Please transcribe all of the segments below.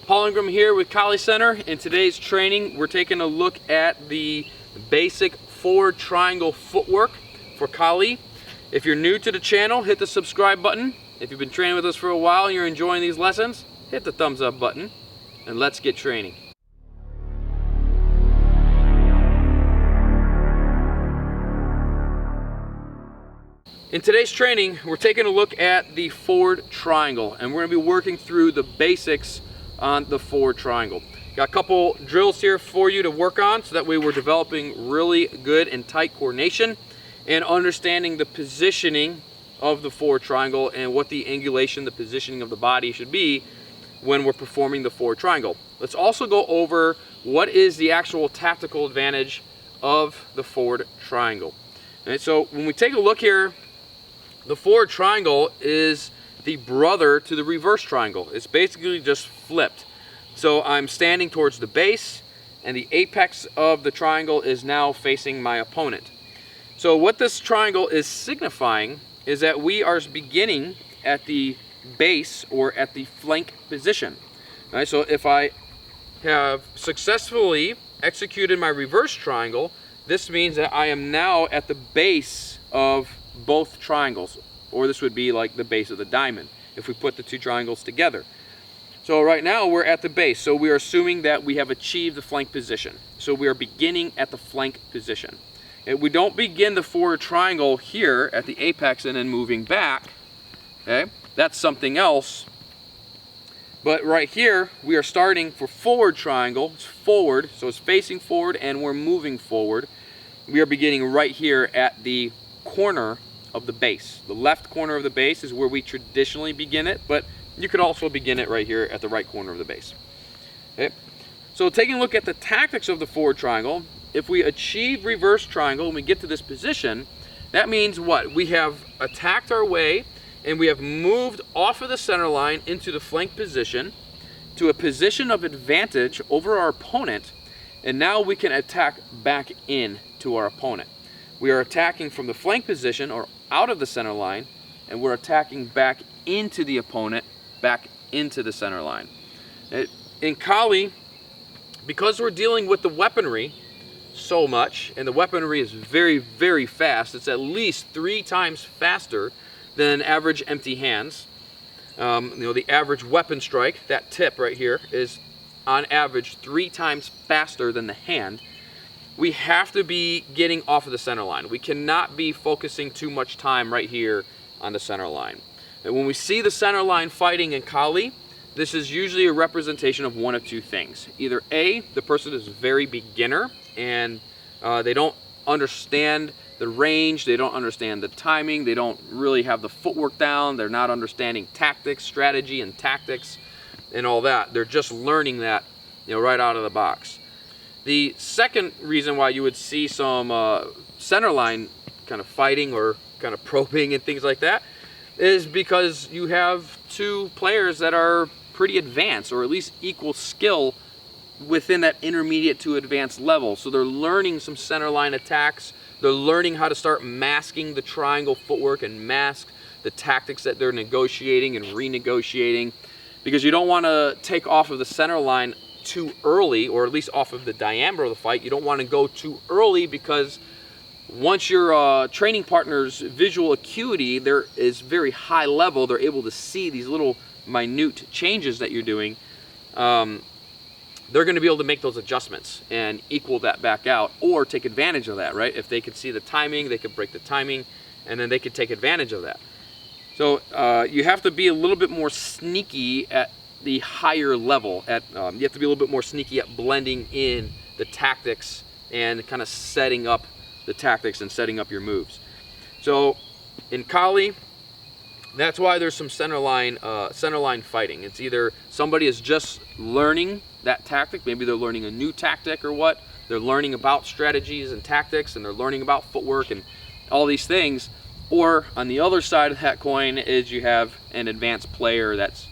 Paul Ingram here with Kali Center. In today's training, we're taking a look at the basic forward triangle footwork for Kali. If you're new to the channel, hit the subscribe button. If you've been training with us for a while and you're enjoying these lessons, hit the thumbs up button and let's get training. In today's training, we're taking a look at the forward triangle, and we're going to be working through the basics on the forward triangle. Got a couple drills here for you to work on, so that way we're developing really good and tight coordination and understanding the positioning of the forward triangle and what the angulation, the positioning of the body should be when we're performing the forward triangle. Let's also go over what is the actual tactical advantage of the forward triangle. And so when we take a look here, the forward triangle is the brother to the reverse triangle. It's basically just flipped. So I'm standing towards the base and the apex of the triangle is now facing my opponent. So what this triangle is signifying is that we are beginning at the base or at the flank position. All right, so if I have successfully executed my reverse triangle, this means that I am now at the base of both triangles, or this would be like the base of the diamond if we put the two triangles together. So right now we're at the base, so we are assuming that we have achieved the flank position. So we are beginning at the flank position. And we don't begin the forward triangle here at the apex and then moving back. Okay, that's something else. But right here we are starting for forward triangle. It's forward, so it's facing forward and we're moving forward. We are beginning right here at the corner of the base. The left corner of the base is where we traditionally begin it, but you could also begin it right here at the right corner of the base. Okay. So taking a look at the tactics of the forward triangle, if we achieve reverse triangle and we get to this position, that means what? We have attacked our way and we have moved off of the center line into the flank position to a position of advantage over our opponent, and now we can attack back in to our opponent. We are attacking from the flank position or out of the center line, and we're attacking back into the opponent, back into the center line. In Kali, because we're dealing with the weaponry so much, and the weaponry is very, very fast, it's at least 3 times faster than average empty hands. The average weapon strike, that tip right here, is on average 3 times faster than the hand. We have to be getting off of the center line. We cannot be focusing too much time right here on the center line. And when we see the center line fighting in Kali, this is usually a representation of one of two things. Either A, the person is very beginner and they don't understand the range, they don't understand the timing, they don't really have the footwork down, they're not understanding tactics, strategy and tactics and all that. They're just learning that, right out of the box. The second reason why you would see some center line kind of fighting or kind of probing and things like that is because you have two players that are pretty advanced, or at least equal skill within that intermediate to advanced level. So they're learning some center line attacks, they're learning how to start masking the triangle footwork and mask the tactics that they're negotiating and renegotiating, because you don't want to take off of the center line too early, or at least off of the diameter of the fight. You don't want to go too early, because once your training partner's visual acuity there is very high level, they're able to see these little minute changes that you're doing, they're going to be able to make those adjustments and equal that back out, or take advantage of that, right? If they could see the timing, they could break the timing, and then they could take advantage of that. So you have to be a little bit more sneaky at the higher level. You have to be a little bit more sneaky at blending in the tactics and kind of setting up the tactics and setting up your moves. So in Kali, that's why there's some center line fighting. It's either somebody is just learning that tactic, maybe they're learning a new tactic or what, they're learning about strategies and tactics, and they're learning about footwork and all these things, or on the other side of that coin is you have an advanced player that's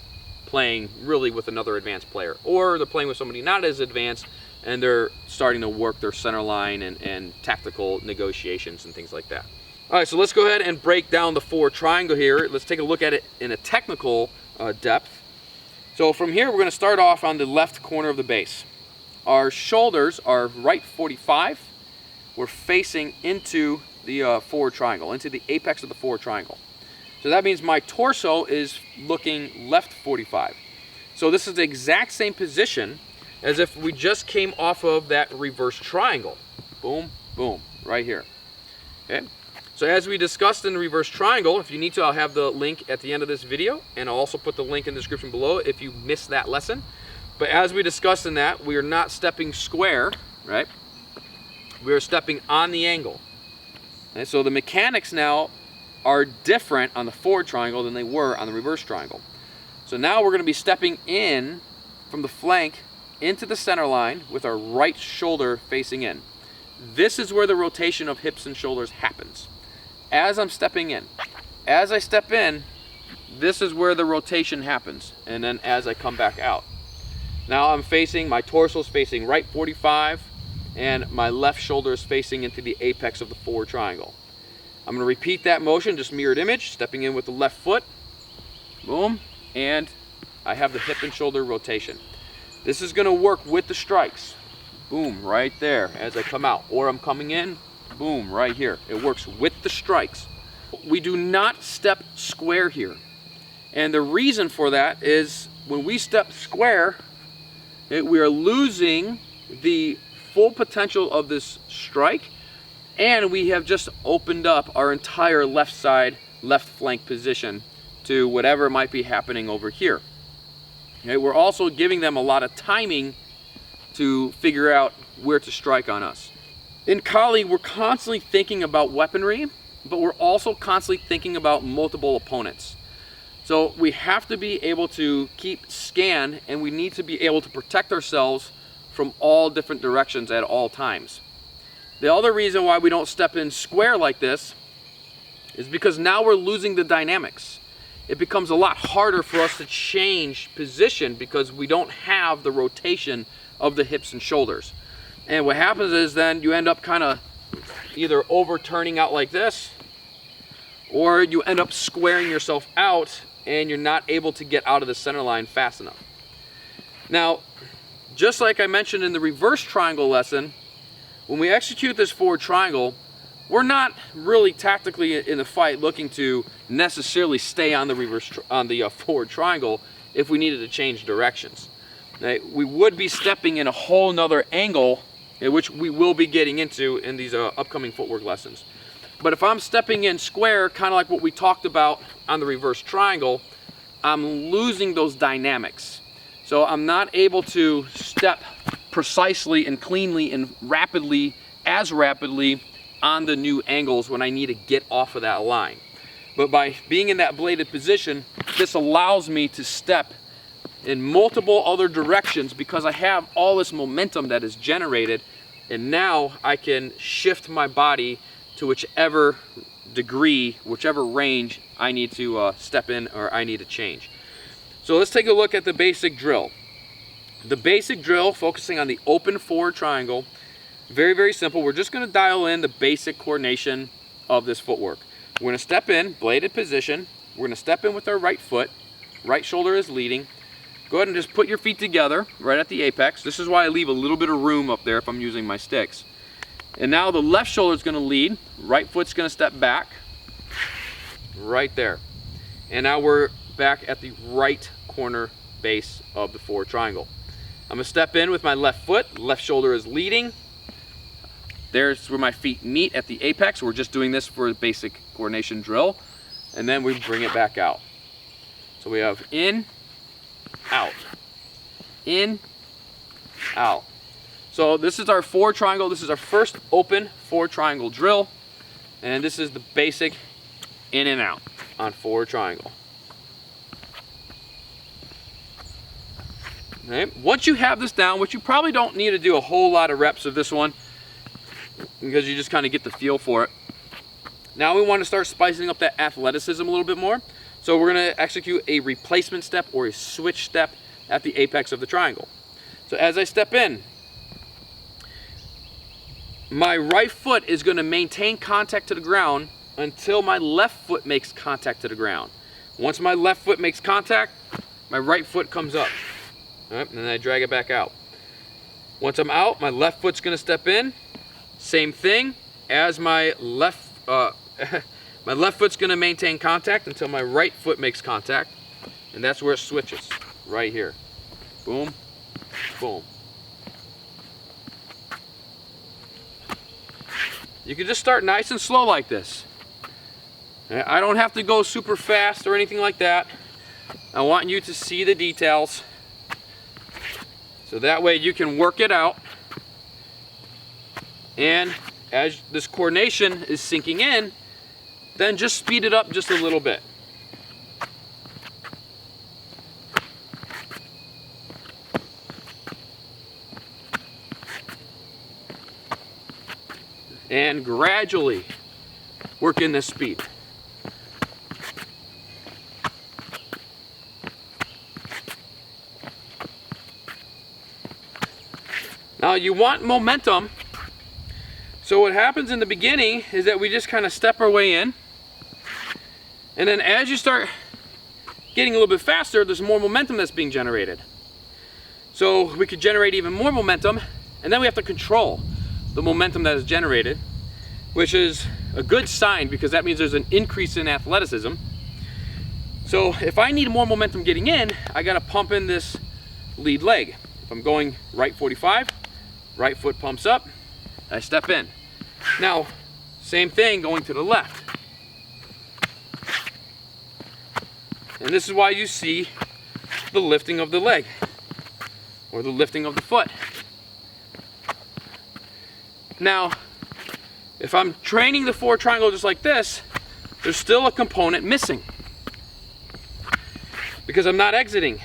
playing really with another advanced player, or they're playing with somebody not as advanced and they're starting to work their center line and tactical negotiations and things like that. All right, so let's go ahead and break down the forward triangle here. Let's take a look at it in a technical depth. So from here, we're going to start off on the left corner of the base. Our shoulders are right 45. We're facing into the forward triangle, into the apex of the forward triangle. So that means my torso is looking left 45. So this is the exact same position as if we just came off of that reverse triangle. Boom, boom, right here. Okay. So as we discussed in the reverse triangle, if you need to, I'll have the link at the end of this video, and I'll also put the link in the description below if you missed that lesson. But as we discussed in that, we are not stepping square, right? We are stepping on the angle. And so the mechanics now are different on the forward triangle than they were on the reverse triangle. So now we're going to be stepping in from the flank into the center line with our right shoulder facing in. This is where the rotation of hips and shoulders happens. As I'm stepping in, as I step in, this is where the rotation happens. And then as I come back out. Now I'm facing, my torso is facing right 45, and my left shoulder is facing into the apex of the forward triangle. I'm going to repeat that motion, just mirrored image, stepping in with the left foot, boom, and I have the hip and shoulder rotation. This is going to work with the strikes, boom, right there as I come out, or I'm coming in, boom, right here. It works with the strikes. We do not step square here. And the reason for that is when we step square, we are losing the full potential of this strike, and we have just opened up our entire left side, left flank position to whatever might be happening over here. Okay, we're also giving them a lot of timing to figure out where to strike on us. In Kali, we're constantly thinking about weaponry, but we're also constantly thinking about multiple opponents. So we have to be able to keep scan, and we need to be able to protect ourselves from all different directions at all times. The other reason why we don't step in square like this is because now we're losing the dynamics. It becomes a lot harder for us to change position because we don't have the rotation of the hips and shoulders. And what happens is then you end up kind of either overturning out like this, or you end up squaring yourself out and you're not able to get out of the center line fast enough. Now, just like I mentioned in the reverse triangle lesson, when we execute this forward triangle, we're not really tactically in the fight looking to necessarily stay on the forward triangle if we needed to change directions. We would be stepping in a whole nother angle, which we will be getting into in these upcoming footwork lessons. But if I'm stepping in square, kind of like what we talked about on the reverse triangle, I'm losing those dynamics. So I'm not able to step precisely and cleanly and rapidly, as rapidly on the new angles when I need to get off of that line. But by being in that bladed position, this allows me to step in multiple other directions because I have all this momentum that is generated, and now I can shift my body to whichever degree, whichever range I need to step in or I need to change. So let's take a look at the basic drill. The basic drill, focusing on the open forward triangle, very, very simple. We're just going to dial in the basic coordination of this footwork. We're going to step in, bladed position. We're going to step in with our right foot. Right shoulder is leading. Go ahead and just put your feet together right at the apex. This is why I leave a little bit of room up there if I'm using my sticks. And now the left shoulder is going to lead. Right foot's going to step back. Right there. And now we're back at the right corner base of the forward triangle. I'm going to step in with my left foot. Left shoulder is leading. There's where my feet meet at the apex. We're just doing this for a basic coordination drill. And then we bring it back out. So we have in, out, in, out. So this is our forward triangle. This is our first open forward triangle drill. And this is the basic in and out on forward triangle. Okay. Once you have this down, which you probably don't need to do a whole lot of reps of this one, because you just kind of get the feel for it. Now we want to start spicing up that athleticism a little bit more. So we're going to execute a replacement step or a switch step at the apex of the triangle. So as I step in, my right foot is going to maintain contact to the ground until my left foot makes contact to the ground. Once my left foot makes contact, my right foot comes up. All right, and then I drag it back out. Once I'm out, my left foot's gonna step in. Same thing, as my left foot's gonna maintain contact until my right foot makes contact. And that's where it switches, right here. Boom, boom. You can just start nice and slow like this. I don't have to go super fast or anything like that. I want you to see the details, so that way you can work it out. And as this coordination is sinking in, then just speed it up just a little bit. And gradually work in this speed. Now you want momentum, so what happens in the beginning is that we just kind of step our way in, and then as you start getting a little bit faster, there's more momentum that's being generated. So we could generate even more momentum, and then we have to control the momentum that is generated, which is a good sign because that means there's an increase in athleticism. So if I need more momentum getting in, I gotta pump in this lead leg. If I'm going right 45, right foot pumps up, I step in. Now, same thing going to the left. And this is why you see the lifting of the leg or the lifting of the foot. Now, if I'm training the forward triangle just like this, there's still a component missing because I'm not exiting,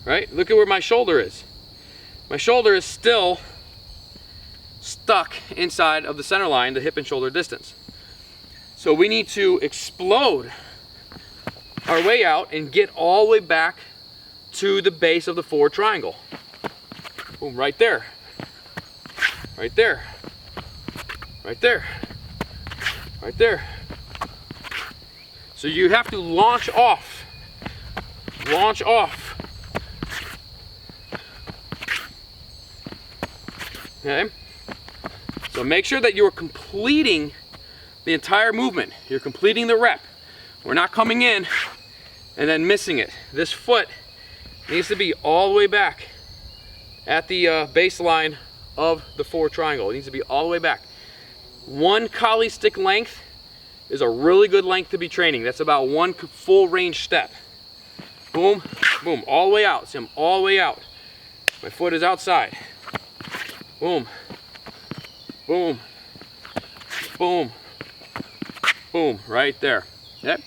right? Look at where my shoulder is. My shoulder is still stuck inside of the center line, the hip and shoulder distance. So we need to explode our way out and get all the way back to the base of the forward triangle. Boom, right there. Right there. Right there. Right there. So you have to launch off. Launch off. Okay? So make sure that you're completing the entire movement. You're completing the rep. We're not coming in and then missing it. This foot needs to be all the way back at the baseline of the forward triangle. It needs to be all the way back. One collie stick length is a really good length to be training. That's about one full range step. Boom, boom, all the way out. See, I'm all the way out. My foot is outside. Boom, boom, boom, boom, right there. Yep.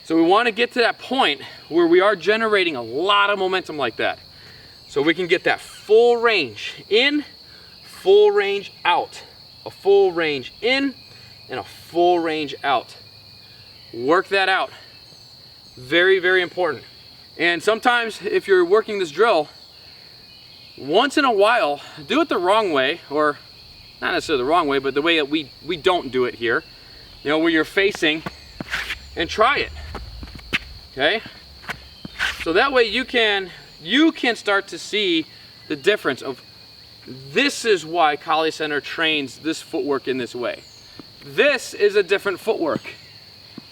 So we want to get to that point where we are generating a lot of momentum like that. So we can get that full range in, full range out. A full range in and a full range out. Work that out. Very, very important. And sometimes if you're working this drill, once in a while, do it the wrong way, or not necessarily the wrong way, but the way that we don't do it here. You know, where you're facing, and try it. Okay? So that way you can start to see the difference of, this is why Collie Center trains this footwork in this way. This is a different footwork.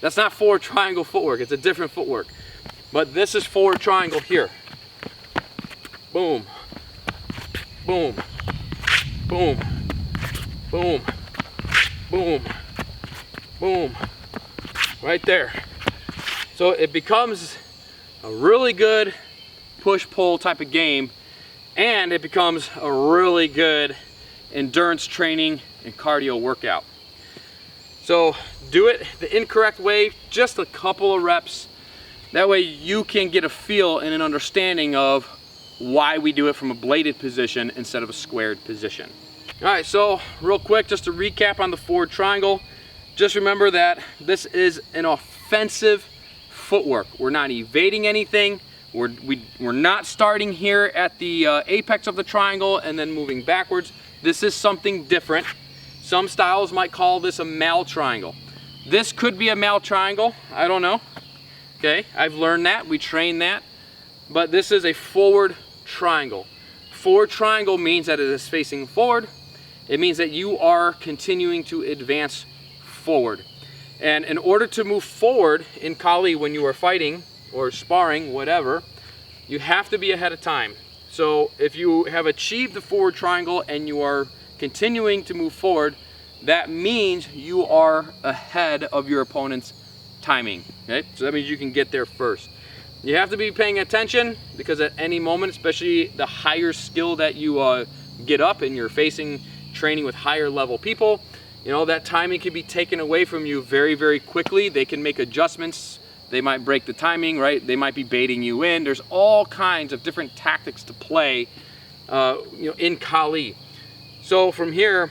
That's not forward triangle footwork, it's a different footwork. But this is forward triangle here. Boom, boom, boom, boom, boom, boom, right there. So it becomes a really good push-pull type of game, and it becomes a really good endurance training and cardio workout. So do it the incorrect way, just a couple of reps. That way you can get a feel and an understanding of why we do it from a bladed position instead of a squared position. All right, so real quick, just to recap on the forward triangle, just remember that this is an offensive footwork. We're not evading anything. We're not starting here at the apex of the triangle and then moving backwards. This is something different. Some styles might call this a mal triangle. This could be a mal triangle, I don't know. Okay, I've learned that, we train that. but this is a forward triangle. Forward triangle means that it is facing forward. It means that you are continuing to advance forward. And in order to move forward in Kali when you are fighting or sparring, whatever, you have to be ahead of time. So if you have achieved the forward triangle and you are continuing to move forward, that means you are ahead of your opponent's timing. Okay? So that means you can get there first. You have to be paying attention, because at any moment, especially the higher skill that you get up and you're facing training with higher level people, you know, that timing can be taken away from you very, very quickly. They can make adjustments. They might break the timing, right? They might be baiting you in. There's all kinds of different tactics to play in Kali. So from here,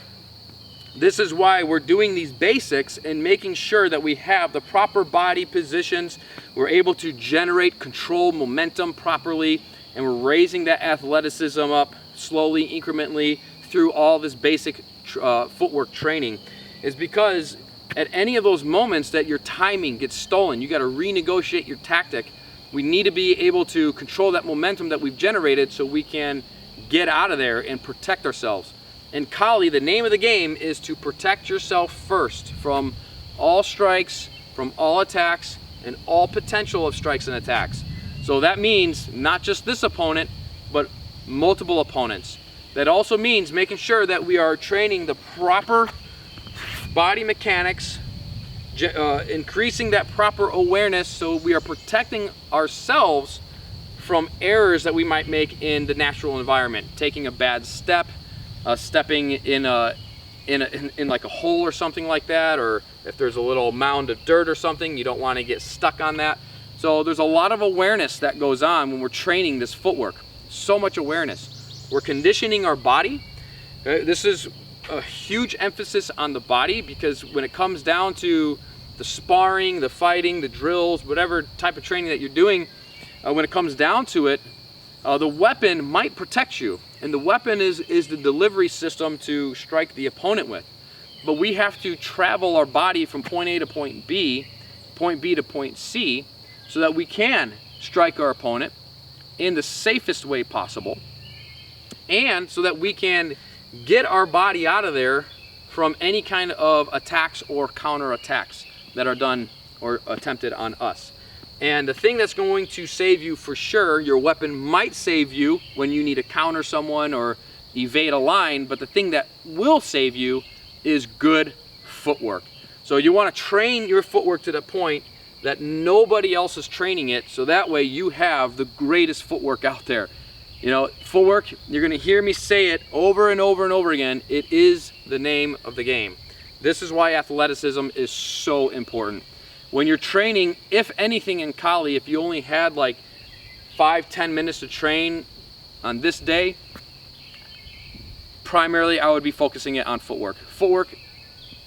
this is why we're doing these basics and making sure that we have the proper body positions. We're able to generate control momentum properly, and we're raising that athleticism up slowly, incrementally through all this basic footwork training. Is because at any of those moments that your timing gets stolen, you got to renegotiate your tactic. We need to be able to control that momentum that we've generated so we can get out of there and protect ourselves. In Kali, the name of the game is to protect yourself first from all strikes, from all attacks, and all potential of strikes and attacks. So that means not just this opponent, but multiple opponents. That also means making sure that we are training the proper body mechanics, increasing that proper awareness so we are protecting ourselves from errors that we might make in the natural environment. Taking a bad step, stepping in like a hole or something like that, or if there's a little mound of dirt or something, you don't want to get stuck on that. So there's a lot of awareness that goes on when we're training this footwork. So much awareness. We're conditioning our body. This is a huge emphasis on the body, because when it comes down to the sparring, the fighting, the drills, whatever type of training that you're doing, when it comes down to it, the weapon might protect you, and the weapon is the delivery system to strike the opponent with. But we have to travel our body from point A to point B to point C, so that we can strike our opponent in the safest way possible, and so that we can get our body out of there from any kind of attacks or counter attacks that are done or attempted on us. And the thing that's going to save you for sure, your weapon might save you when you need to counter someone or evade a line, but the thing that will save you is good footwork. So you want to train your footwork to the point that nobody else is training it, so that way you have the greatest footwork out there. You know, footwork, you're gonna hear me say it over and over and over again, it is the name of the game. This is why athleticism is so important. When you're training, if anything in Kali, if you only had like 5-10 minutes to train on this day, primarily I would be focusing it on footwork. Footwork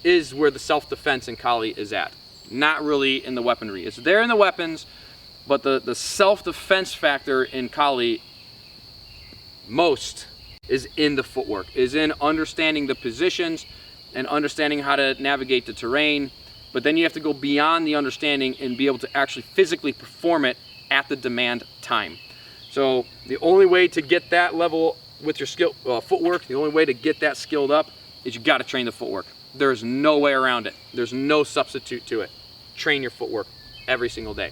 is where the self-defense in Kali is at, not really in the weaponry. It's there in the weapons, but the self-defense factor in Kali most is in the footwork, is in understanding the positions and understanding how to navigate the terrain. But then you have to go beyond the understanding and be able to actually physically perform it at the demand time. So the only way to get that level with your skill footwork, the only way to get that skilled up is you got to train the footwork. There's no way around it. There's no substitute to it. Train your footwork every single day.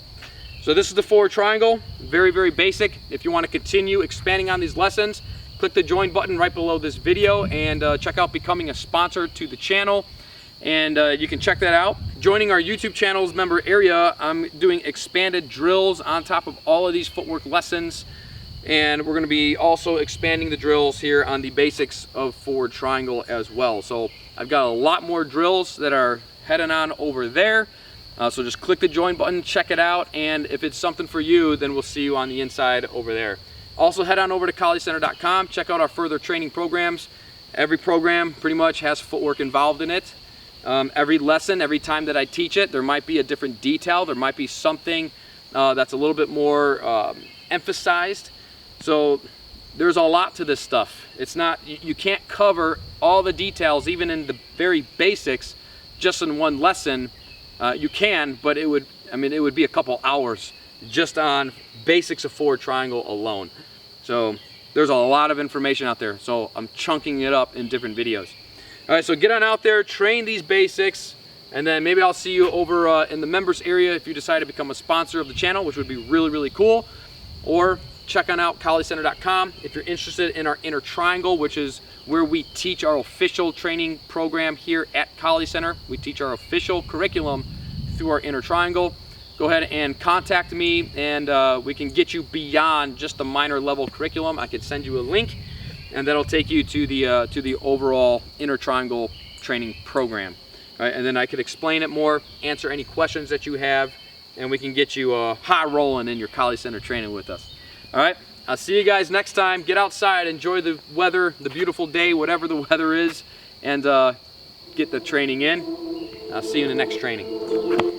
So this is the forward triangle, very, very basic. If you want to continue expanding on these lessons, click the join button right below this video and check out becoming a sponsor to the channel. And you can check that out. Joining our YouTube channel's member area, I'm doing expanded drills on top of all of these footwork lessons. And we're going to be also expanding the drills here on the basics of forward triangle as well. So I've got a lot more drills that are heading on over there. So just click the join button, check it out, and if it's something for you, then we'll see you on the inside over there. Also head on over to KaliCenter.com, check out our further training programs. Every program pretty much has footwork involved in it. Every lesson, every time that I teach it, there might be a different detail, there might be something that's a little bit more emphasized. So there's a lot to this stuff. It's not, you can't cover all the details, even in the very basics, just in one lesson. You can, but it would be a couple hours just on basics of forward triangle alone. So there's a lot of information out there, so I'm chunking it up in different videos. All right, so get on out there, train these basics, and then maybe I'll see you over in the members area if you decide to become a sponsor of the channel, which would be really, really cool. Or check on out KaliCenter.com if you're interested in our inner triangle, which is where we teach our official training program here at Kali Center. We teach our official curriculum through our inner triangle. Go ahead and contact me, and we can get you beyond just the minor level curriculum. I could send you a link, and that'll take you to the overall inner triangle training program. All right, and then I could explain it more, answer any questions that you have, and we can get you high rolling in your Kali Center training with us. All right, I'll see you guys next time. Get outside, enjoy the weather, the beautiful day, whatever the weather is, and get the training in. I'll see you in the next training.